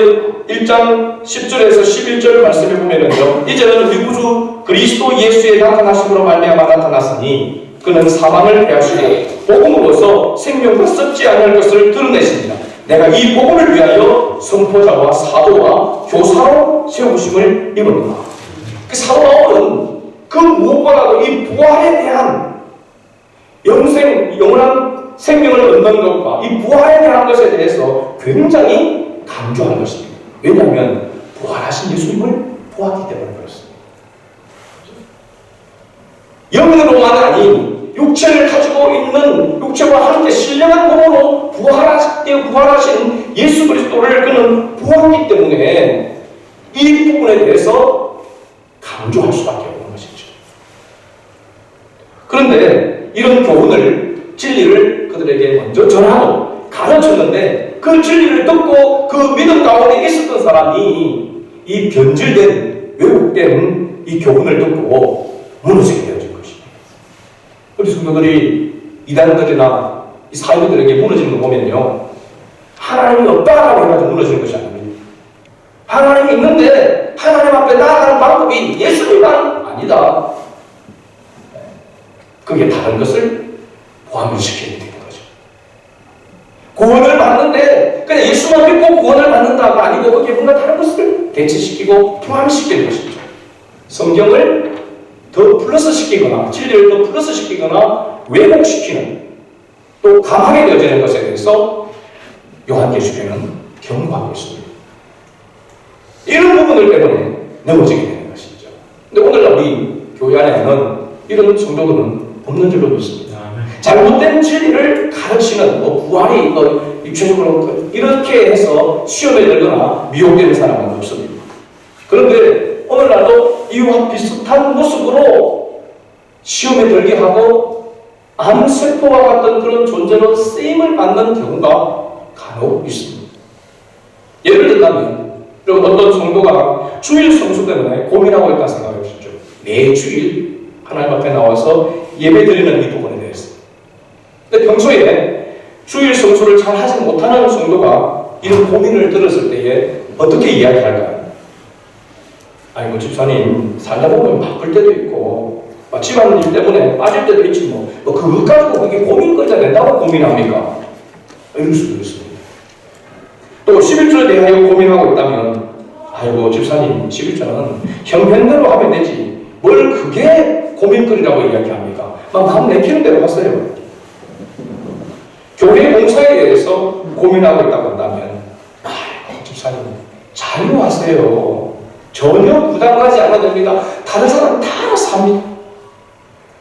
1장 10절에서 11절 말씀을 보면요, 이제는 우리 구주 그리스도 예수의 나타나심으로 말미암아 나타났으니 그는 사망을 패하시고 복음으로서 생명과 썩지 않을 것을 드러내십니다. 내가 이 복음을 위하여 선포자와 사도와 교사로 세우심을 입었다. 그 사도 바울은 그 무엇보다도 이 부활에 대한 영원한 생명을 얻는 것과 이 부활에 대한 것에 대해서 굉장히 강조하는 것입니다. 왜냐하면 부활하신 예수님을 보았기 때문에 그렇습니다. 영으로만 아닌 육체를 가지고 있는 육체와 함께 신령한 몸으로 부활하신 예수 그리스도를 그는 보았기 때문에 이 부분에 대해서 강조할 수밖에 없는 것이죠. 그런데 이런 교훈을, 진리를 그들에게 먼저 전하고 가르쳤는데 그 진리를 듣고 그 믿음 가운데 있었던 사람이 이 변질된, 왜곡된 이 교훈을 듣고 무너지게 되어진 것입니다. 우리 성도들이 이단들이나 이 사회들에게 무너지는 거 보면요, 하나님이 없다라고 해가지고 무너지는 것이 아닙니다. 하나님이 있는데 하나님 앞에 나아가는 방법이 예수님만 아니다. 그게 다른 것을 포함을 시켜야 되는 거죠. 구원을 받는데 그냥 예수만 믿고 구원을 받는다가 아니고 거기에 뭔가 다른 것을 대체시키고 포함시키는 것이죠. 성경을 더 플러스시키거나 진리를 더 플러스시키거나 왜곡시키는 또 강하게 되어지는 것에 대해서 요한계시록에는 경고하고 있습니다. 이런 부분들 때문에 넘어지게 되는 것이죠. 근데 오늘날 우리 교회 안에는 이런 성도들은 없는 줄로 믿습니다. 잘못된 진리를 가르치는 부활이 입체적으로 이렇게 해서 시험에 들거나 미혹되는 사람은 없습니다. 그런데 오늘날도 이와 비슷한 모습으로 시험에 들게 하고 암세포와 같은 그런 존재로 쓰임을 받는 경우가 간혹 있습니다. 예를 들자면 여러분 어떤 성도가 주일 성수 때문에 고민하고 있다 생각해 보시죠. 매주일 하나님 앞에 나와서 예배 드리는 이 부분에 대해서. 근데 평소에 주일 성수를 잘 하지 못하는 성도가 이런 고민을 들었을 때에 어떻게 이야기할까요? 아이고 집사님 살다 보면 바쁠 때도 있고 집안일 때문에 빠질 때도 있지 그것 가지고 그게 고민 끌자 된다고 고민합니까? 이럴 수도 있습니다. 또 11조에 대하여 고민하고 있다면 아이고 집사님 11조는 형편대로 하면 되지 뭘 그게 고민거리라고 이야기합니까? 마음 내키는 대로 하세요. 교회 공사에 대해서 고민하고 있다고 한다면 아이고 집사님 자유하세요. 전혀 부담하지 않아도 됩니다. 다른 사람 다 알아서 합니다.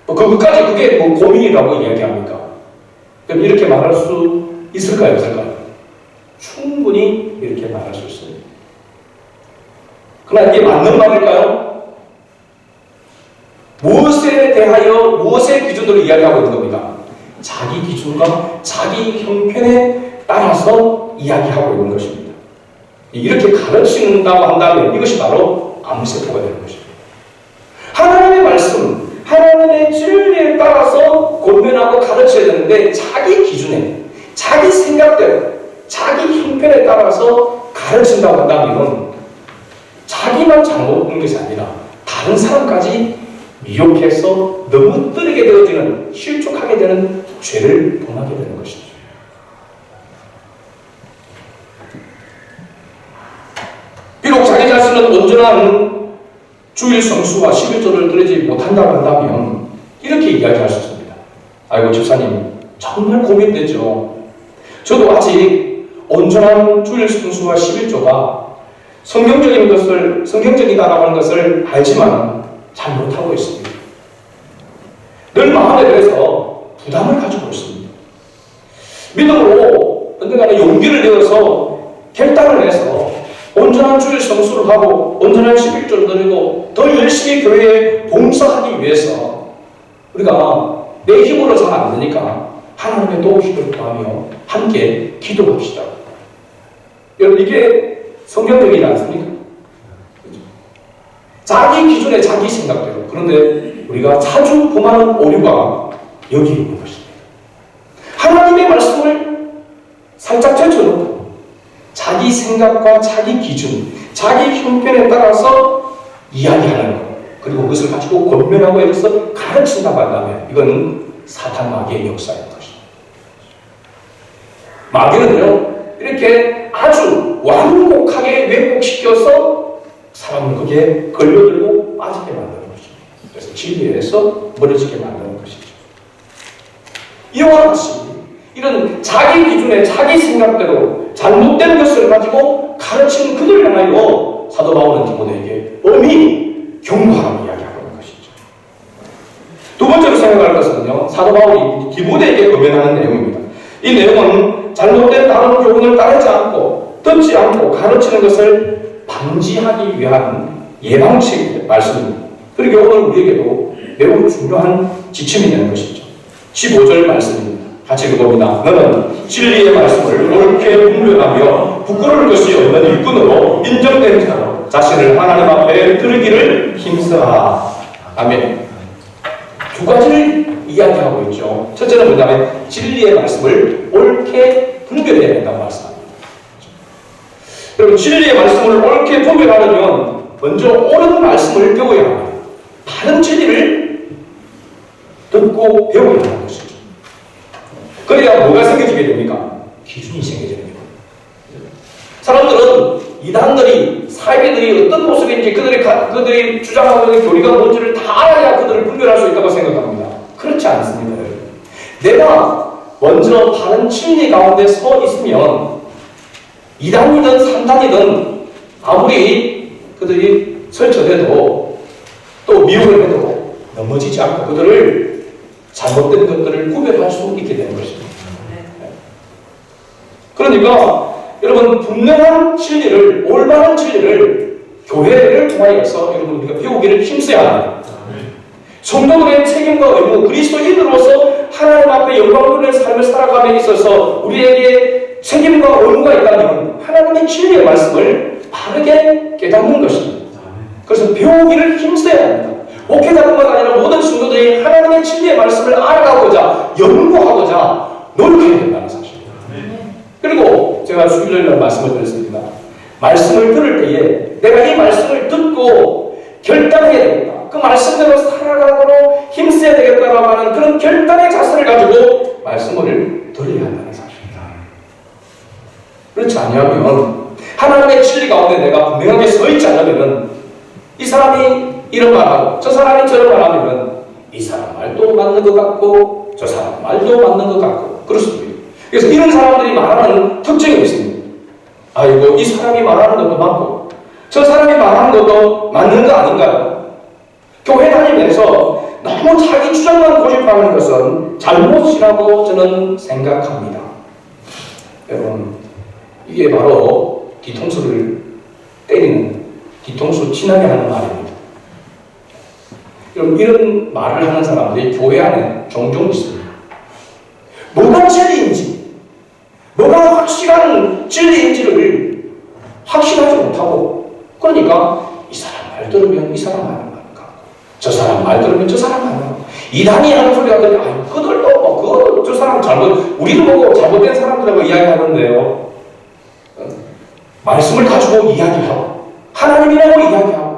그것까지 그게 고민이라고 이야기합니까? 그럼 이렇게 말할 수 있을까요? 없을까요? 충분히 이렇게 말할 수 있습니다. 그러나 이게 맞는 말일까요? 무엇에 대하여 무엇의 기준으로 이야기하고 있는 겁니까? 자기 기준과 자기 형편에 따라서 이야기하고 있는 것입니다. 이렇게 가르친다고 한다면 이것이 바로 암세포가 되는 것입니다. 하나님의 말씀, 하나님의 진리에 따라서 권면하고 가르쳐야 되는데 자기 기준에, 자기 생각대로, 자기 형편에 따라서 가르친다고 한다면 자기만 잘못 본 것이 아니라 다른 사람까지 미혹해서 넘어뜨리게 되어지는, 실족하게 되는 죄를 범하게 되는 것이죠. 비록 자기 자신은 온전한 주일 성수와 11조를 드리지 못한다고 한다면 이렇게 이야기할 수 있습니다. 아이고 집사님 정말 고민되죠. 저도 아직 온전한 주일 성수와 11조가 성경적이다라고 하는 것을 알지만 잘 못하고 있습니다. 늘 마음에 대해서 부담을 가지고 있습니다. 믿음으로 언젠가는 용기를 내어서 결단을 해서 온전한 주일 성수를 하고 온전한 11조를 드리고 더 열심히 교회에 봉사하기 위해서 우리가 내 힘으로 잘 안 되니까 하나님의 도우심을 구하며 함께 기도합시다. 여러분 이게 성경적이지 않습니까? 자기 기준에 자기 생각대로. 그런데 우리가 자주 범하는 오류가 여기 있는 것입니다. 하나님의 말씀을 살짝 제쳐놓고 자기 생각과 자기 기준, 자기 형편에 따라서 이야기하는 것, 그리고 그것을 가지고 권면하고 해서 가르친다고 한다면 이건 사탄 마귀의 역사인 것입니다. 마귀는요 이렇게 아주 완곡하게 왜곡시켜서 사람을 거기에 걸려들고 빠지게 만드는 것입니다. 그래서 진리에서 멀어지게 만드는 것이죠. 이와 같이 이런 자기 기준에 자기 생각대로 잘못된 것을 가지고 가르치는 그들을 향하여 사도 바울은 디모데에게 엄히 경고하라고 이야기하고 있는 것이죠. 두 번째로 생각할 것은요, 사도 바울이 디모데에게 권면하는 내용입니다. 이 내용은 잘못된 다른 교훈을 따르지 않고 듣지 않고 가르치는 것을 방지하기 위한 예방책의 말씀입니다. 그리고 오늘 우리에게도 매우 중요한 지침이 되는 것이죠. 15절 말씀입니다. 같이 읽어봅니다. 너는 진리의 말씀을 옳게 분별하며 부끄러울 것이 없는 일꾼으로 인정된 자로 자신을 하나님 앞에 드리기를 힘써라. 아멘. 두 가지를 이야기하고 있죠. 첫째는 뭐냐면 진리의 말씀을 옳게 분별해야 된다고 말씀합니다. 여러분 진리의 말씀을 옳게 분별하려면 먼저 옳은 말씀을 배워야 합니다. 바른 진리를 듣고 배우게 하는 것이죠. 그래야 뭐가 생겨지게 됩니까? 기준이 생겨지게 됩니다. 사람들은 이단들이 사이비들이 어떤 모습인지 그들이 주장하고 있는 교리가 뭔지를 다 알아야 그들을 분별할 수 있다고 생각합니다. 그렇지 않습니다. 내가 먼저 바른 진리 가운데 서 있으면 이단이든 삼단이든 아무리 그들이 설쳐대도 또 미혹을 해도 넘어지지 않고 그들을 잘못된 것들을 구별할 수 있게 되는 것입니다. 그러니까 여러분 분명한 진리를 올바른 진리를 교회를 통하여서 여러분 우리가 배우기를 힘써야 합니다. 성도들의 책임과 의무, 그리스도인으로서 하나님 앞에 영광스러운 삶을 살아감에 있어서 우리에게 책임과 의무가 있다면 하나님의 진리의 말씀을 바르게 깨닫는 것입니다. 그래서 배우기를 힘써야 합니다. 목회자뿐만 아니라 모든 성도들이 하나님의 진리의 말씀을 알아가고자 연구하고자 노력해야 된다는 사실입니다. 그리고 제가 수요일날 말씀을 드렸습니다. 말씀을 들을 때에 내가 이 말씀을 듣고 결단해야 되겠다. 그 말씀대로 살아가도록 힘써야 되겠다라고 하는 그런 결단의 자세를 가지고 말씀을 들어야 한다는 사실입니다. 그렇지 아니하면 하나님의 진리 가운데 내가 분명하게 서 있지 않으면 이 사람이 이런 말하고 저 사람이 저런 말하면 이 사람 말도 맞는 것 같고 저 사람 말도 맞는 것 같고 그렇습니다. 그래서 이런 사람들이 말하는 특징이 있습니다. 아이고 이 사람이 말하는 것도 맞고 저 사람이 말하는 것도 맞는 거 아닌가요? 교회 다니면서 너무 자기 주장만 고집하는 것은 잘못이라고 저는 생각합니다. 여러분 이게 바로 뒤통수를 때리는 뒤통수 친하게 하는 말입니다. 여러분 이런 말을 하는 사람들이 교회 안에 종종 있습니다. 뭐가 진리인지 뭐가 확실한 진리인지를 확신하지 못하고 그러니까 이 사람 말 들으면 이 사람 하는 말 같고 저 사람 말 들으면 저 사람 하는 말 이단이 하는 소리 하더니 아유 그들도 저 사람 잘못 우리를 보고 잘못된 사람들하고 이야기하는데요. 말씀을 가지고 이야기하고 하나님이라고 이야기하고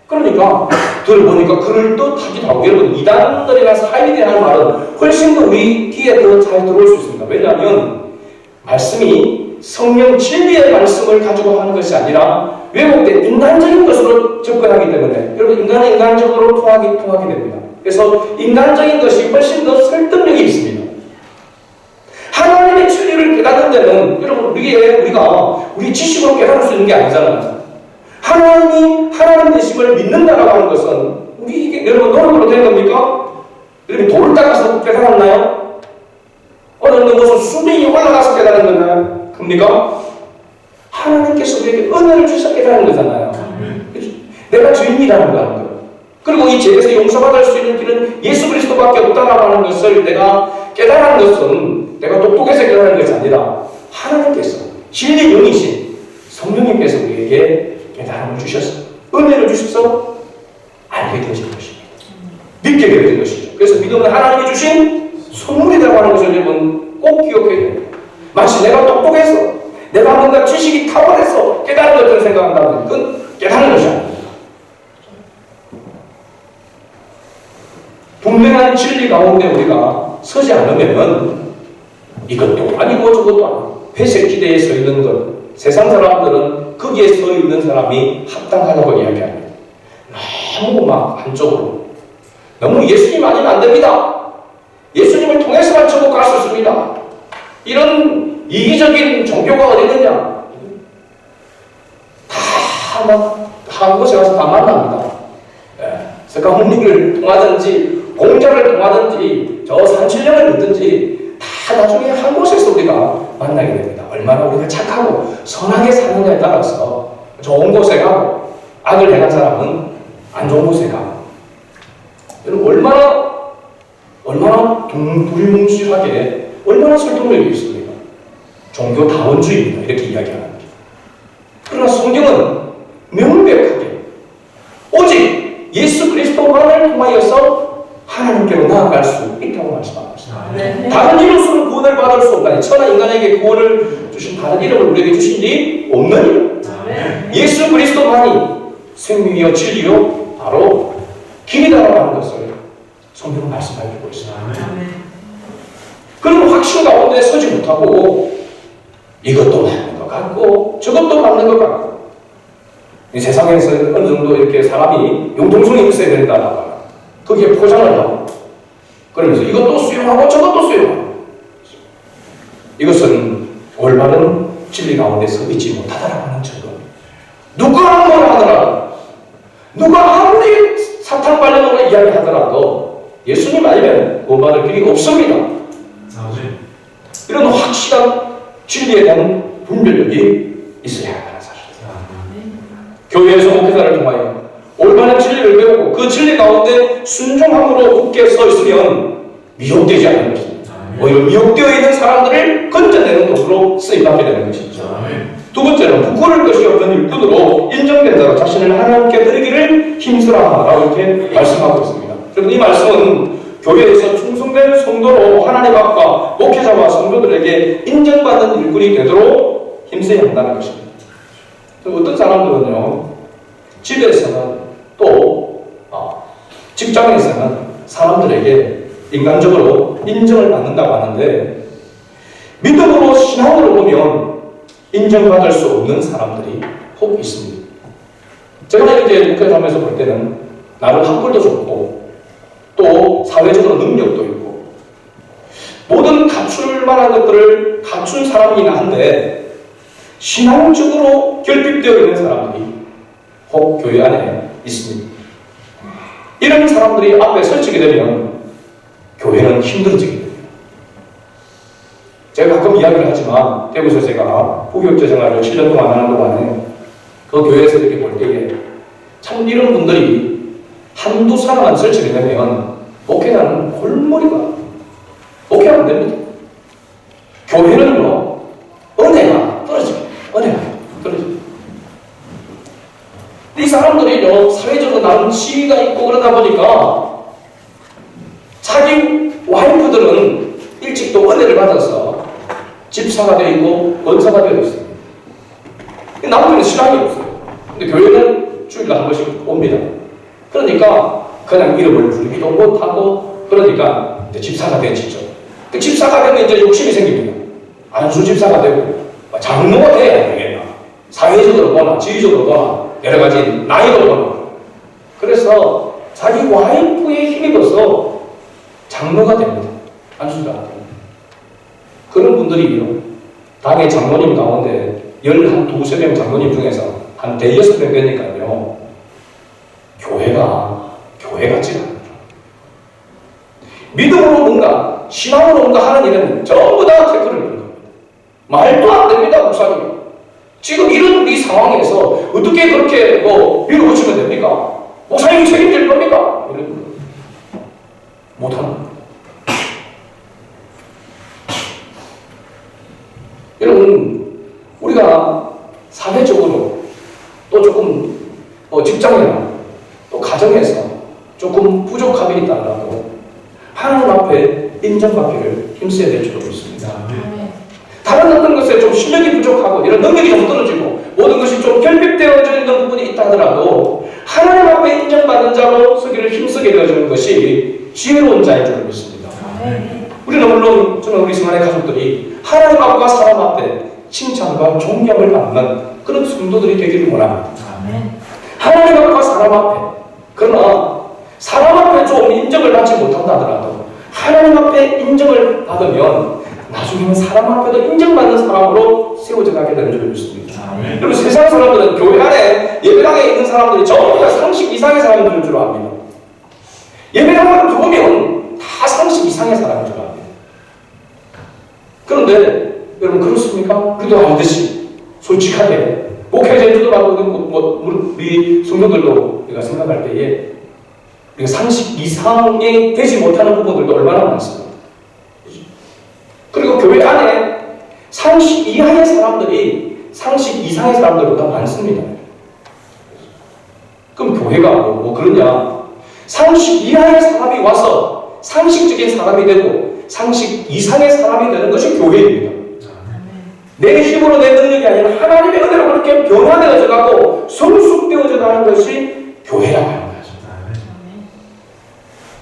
그러니까 들어보니까 그럴듯하기도 하고 여러분 이단들이나 사이비들이 하는 말은 훨씬 더 우리 귀에 더 잘 들어올 수 있습니다. 왜냐하면 말씀이 성령 진리의 말씀을 가지고 하는 것이 아니라 왜곡된 인간적인 것으로 접근하기 때문에 여러분 인간은 인간적으로 통하게 됩니다. 그래서 인간적인 것이 훨씬 더 설득력이 있습니다. 하나님의 진리를 깨닫는 데는 여러분 우리 지식으로 깨달을 수 있는 게 아니잖아요. 하나님이 하나님 되심을 믿는다라고 하는 것은 이게 여러분 노력으로 된 겁니까? 여러분 돌을 닦아서 깨달았나요? 어느 무슨 수명이 올라가서 깨달은 건가요? 겁니까? 하나님께서 우리에게 은혜를 주셔서 깨달은 거잖아요. 내가 주인이라는 거 하는 거예요. 그리고 이 죄에서 용서받을 수 있는 길은 예수 그리스도밖에 없다라고 하는 것을 내가 깨달은 것은 내가 똑똑해서 깨달은 것이 아니라 하나님께서 진리 영이신 성령님께서 우리에게 깨달음을 주셔서 은혜를 주셔서 알게 되어진 것입니다. 믿게 되어진 것이죠. 그래서 믿음은 하나님이 주신 선물이라고 하는 것을 여러분 꼭 기억해야 됩니다. 마치 내가 똑똑해서 내가 뭔가 지식이 탁월해서 깨달은 것처럼 생각한다면 그건 깨달은 것이 아닙니다. 분명한 진리 가운데 우리가 서지 않으면 이것도 아니고 저것도 아니고 회색 기대에 서 있는 것 세상 사람들은 거기에 서 있는 사람이 합당하다고 이야기합니다. 너무 막 한쪽으로 너무 예수님 아니면 안 됩니다. 예수님을 통해서만 천국 갈 수 있습니다. 이런 이기적인 종교가 어디 있느냐? 한 곳에 가서 다 만납니다. 석가모니를 통하든지 공자를 통하든지 저 산신령을 믿든지 다 나중에 한 곳에서 우리가 만나게 됩니다. 얼마나 우리가 착하고 선하게 사느냐에 따라서 좋은 곳에 가고 악을 행한 사람은 안 좋은 곳에 가고 여러분 얼마나 두리뭉실하게 얼마나 설득력이 있습니까? 종교다원주의입니다. 이렇게 이야기하는 게. 그러나 성경은 명백하게 오직 예수 그리스도만을 통하여서 하나님께로 나아갈 수 있다고 말씀하고 있습니다. 네. 다른 이름으로는 구원을 받을 수 없다니 천하 인간에게 구원을 주신 다른 이름을 우리에게 주신 이 없는 이름. 네. 예수 그리스도만이 생명이요 진리요 바로 길이다라고 하는 것을 성경은 말씀해주고 있어요. 그런 확신 가운데 서지 못하고 이것도 맞는 것 같고 저것도 맞는 것 같고 이 세상에서 어느 정도 이렇게 사람이 융통성이 있어야 된다. 거기에 포장을 하고 그러면서 이것도 수용하고 저것도 수용하고 이것은 올바른 진리 가운데 서 있지 못하다라고 하는 증거. 누가 뭐라 하더라도 누가 아무리 사탄 관련으로 이야기하더라도 예수님 아니면 구원받을 길이 없습니다. 이런 확실한 진리에 대한 분별력이 있어야 한다는 사실입니다. 교회에서 목회자를 통하여 올바른 진리를 배우고 그 진리 가운데 순종함으로 굳게 서 있으면 미혹되지 않는 것입니다. 오히려 미혹되어 있는 사람들을 건져내는 도구로 쓰임받게 되는 것이죠. 두 번째는 부끄러울 것이 없는 일꾼으로 인정된 자로 자신을 하나님께 드리기를 힘쓰라라고 이렇게 말씀하고 있습니다. 그리고 이 말씀은 교회에서 충성된 성도로 하나님 앞과 목회자와 성도들에게 인정받는 일꾼이 되도록 힘써야 한다는 것입니다. 어떤 사람들은요, 집에서는 또 직장에서는 사람들에게 인간적으로 인정을 받는다고 하는데 믿음으로 신앙으로 보면 인정받을 수 없는 사람들이 혹 있습니다. 제가 이제 목회하면서 볼 때는 나름 학벌도 좋고 또 사회적으로 능력도 있고 모든 갖출 만한 것들을 갖춘 사람이긴 한데 신앙적으로 결핍되어 있는 사람들이 혹 교회 안에 있습니다. 이런 사람들이 앞에 설치게 되면 교회는 힘들어지게 됩니다. 제가 가끔 이야기를 하지만 대구에서 제가 부교육자 생활을 7년 동안 하는 동안에 그 교회에서 이렇게 볼 때에 참 이런 분들이 한두 사람만 설치게 되면 목회자는 골머리가 목회가 안 됩니다. 교회는요 은혜가 떨어집니다. 은혜가 떨어집니다. 이 사람들이요 사회적으로 나름 지위가 있고 그러다 보니까 자기 와이프들은 일찍 또 은혜를 받아서 집사가 되어 있고 원사가 되어 있어요. 나머지는 신앙이 없어요. 근데 교회는 주일에 한 번씩 옵니다. 그러니까 그냥 이름을 부르기도 못하고 그러니까 이제 집사가 되지죠. 그 집사가 되면 이제 욕심이 생깁니다. 안수 집사가 되고 장로가 돼야 되겠나. 사회적으로 보나 지위적으로 보나 여러 가지 나이도 보나. 그래서 자기 와이프에 힘입어서 장로가 됩니다. 안수가 됩니다. 그런 분들이 당의 장로님 가운데 12명 장로님 중에서 한 5명 되니까요. 교회가 같지가 않아요. 믿음으로 뭔가 신앙으로 뭔가 하는 일은 전부 다 태클을 넣는 겁니다. 말도 안 됩니다. 목사님. 지금 이런 이 상황에서 어떻게 그렇게 밀어붙이면 됩니까? 목사님이 책임질 겁니까? 이런 거 못하는 거예요. 여러분, 우리가 사회적으로 또 조금 직장이나 또 가정에서 조금 부족함이 있다고 하나님 앞에 인정받기를 힘써야 될 줄로 믿습니다. 다른 어떤 것에 좀 실력이 부족하고 이런 능력이 좀 떨어지고 모든 것이 좀 결핍되어져 있는 부분이 있다 하더라도 하나님 앞에 인정받는 자로 서기를 힘쓰게 되어지는 것이 지혜로운 자인 줄로 믿습니다. 우리는 물론 저는 우리 성안의 가족들이 하나님 앞과 사람 앞에 칭찬과 존경을 받는 그런 성도들이 되기를 원합니다. 하나님 앞과 사람 앞에 그러나 사람 앞에 좀 인정을 받지 못한다 하더라도 하나님 앞에 인정을 받으면 나중에는 사람 앞에도 인정받는 사람으로 세워져 가게 되는 줄 믿습니다. 여러분 세상 사람들은 교회 안에 예배당에 있는 사람들이 전부 다 상식 이상의 사람들인 줄 압니다. 예배당을 들어오면 다 상식 이상의 사람인 줄 압니다. 그런데 여러분 그렇습니까? 우리도 알듯이 솔직하게 목회자들도 하고 우리 성도들도 우리가 생각할 때에 우리가 상식 이상이 되지 못하는 부분들도 얼마나 많습니다. 그리고 교회 안에 상식 이하의 사람들이 상식 이상의 사람들보다 많습니다. 그럼 교회가 뭐 그러냐? 상식 이하의 사람이 와서 상식적인 사람이 되고 상식 이상의 사람이 되는 것이 교회입니다. 내 힘으로 내 능력이 아니라 하나님의 은혜로 그렇게 변화되어져 가고 성숙되어져 가는 것이 교회라고 하는 거죠.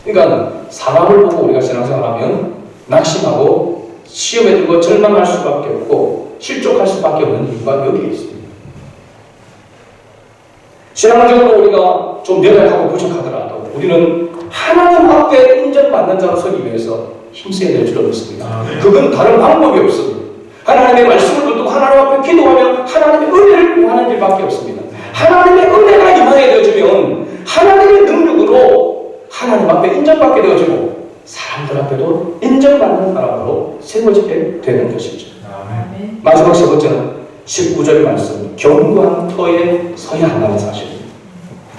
그러니까 사람을 보고 우리가 신앙생활하면 낙심하고 시험에 들고 절망할 수밖에 없고 실족할 수밖에 없는 이유가 여기에 있습니다. 신앙적으로 우리가 좀 연약하고 부족하더라도 우리는 하나님 앞에 인정받는 자로 서기 위해서 힘써야 될 줄을 믿습니다. 그건 다른 방법이 없습니다. 하나님의 말씀을 듣고 하나님 앞에 기도하며 하나님의 은혜를 구하는 일밖에 없습니다. 하나님의 은혜가 임하게 되어지면 하나님의 능력으로 하나님 앞에 인정받게 되어지고 사람들 앞에도 인정받는 사람으로 세워지게 되는 것이죠. 마지막 세 번째는 19절 말씀, 견고한 터에 서야 한다는 사실입니다.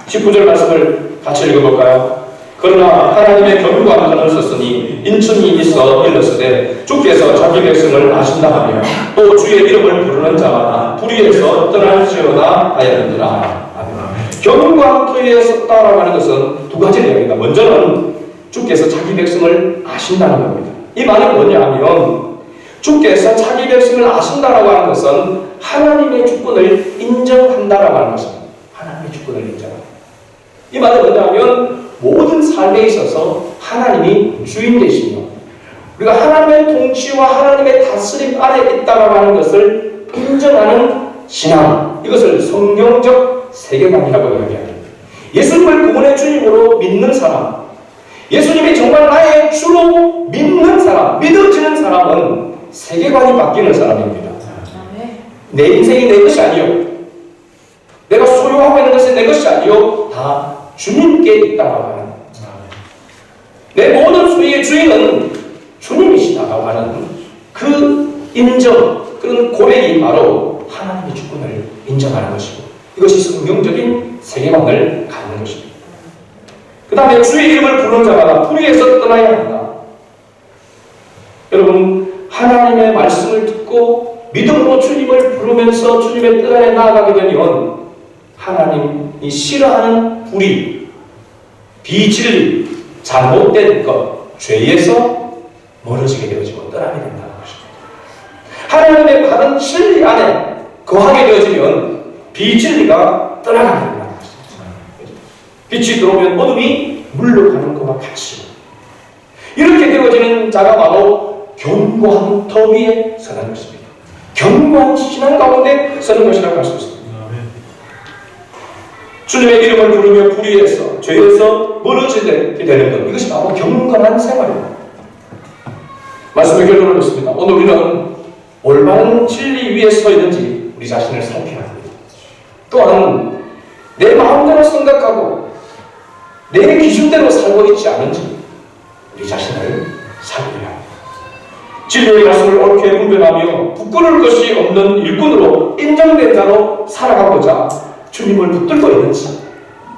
19절 말씀을 같이 읽어볼까요? 그러나 하나님의 견고한 터를 썼으니 인천이 있어 일렀으되 주께서 자기 백성을 아신다 하며 또 주의 이름을 부르는 자마다 불의에서 떠날지어다 하였느니라. 견고한 터에 섰다라고 하는 것은 두 가지 내용입니다. 먼저는 주께서 자기 백성을 아신다는 겁니다. 이 말이 뭐냐면 주께서 자기 백성을 아신다라고 하는 것은 하나님의 주권을 인정한다라고 하는 것입니다. 하나님의 주권을 인정한다. 이 말은 뭐냐면 모든 삶에 있어서 하나님이 주인 되시며 우리가 하나님의 통치와 하나님의 다스림 아래 있다라고 하는 것을 인정하는 신앙, 이것을 성경적 세계관이라고 이야기합니다. 예수님을 구원의 주님으로 믿는 사람, 예수님이 정말 나의 주로 믿는 사람, 믿어지는 사람은 세계관이 바뀌는 사람입니다. 내 인생이 내 것이 아니요, 내가 소유하고 있는 것이 내 것이 아니요, 다 주님께 있다라고 하는, 내 모든 소유의 주인은 주님이시다라고 하는 그 인정, 그런 고백이 바로 하나님의 주권을 인정하는 것이고, 이것이 성경적인 세계관을 갖는 것입니다. 그 다음에 주의 이름을 부르는 자마다 불의에서 떠나야 한다. 여러분, 하나님의 말씀을 듣고 믿음으로 주님을 부르면서 주님의 뜻 안에 나아가게 되면 하나님이 싫어하는 불의, 비진리, 잘못된 것, 죄에서 멀어지게 되어지고 떠나게 된다는 것입니다. 하나님의 바른 진리 안에 거하게 되어지면 비진리가 떠나가게 된다는 것입니다. 빛이 들어오면 어둠이 물러가는 것과 같이 이렇게 되어지는 자가 바로 견고한 터 위에 서는 것입니다. 견고한 신앙 가운데 서는 것이라고 할 수 있습니다. 주님의 이름을 부르며 불의에서 죄에서 멀어지게 되는 것, 이것이 바로 경건한 생활입니다. 말씀의 결론을 듣습니다. 오늘 우리는 올바른 진리 위에 서 있는지 우리 자신을 살펴야 합니다. 또한 내 마음대로 생각하고 내 기준대로 살고 있지 않은지 우리 자신을 살펴야 합니다. 진리의 말씀을 옳게 분별하며 부끄러울 것이 없는 일꾼으로 인정된 자로 살아가고자 주님을 붙들고 있는지,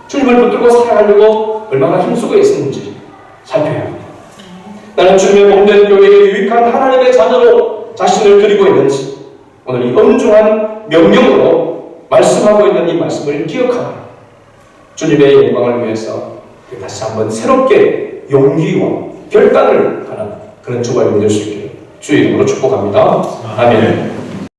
주님을 붙들고 살아가려고 얼마나 힘쓰고 있었는지 살펴야 합니다. 나는 주님의 몸된 교회에 유익한 하나님의 자녀로 자신을 드리고 있는지 오늘 이 엄중한 명령으로 말씀하고 있는 이 말씀을 기억하고 주님의 영광을 위해서 다시 한번 새롭게 용기와 결단을 하는 그런 주가 될 수 있기를 주의 이름으로 축복합니다. 아멘.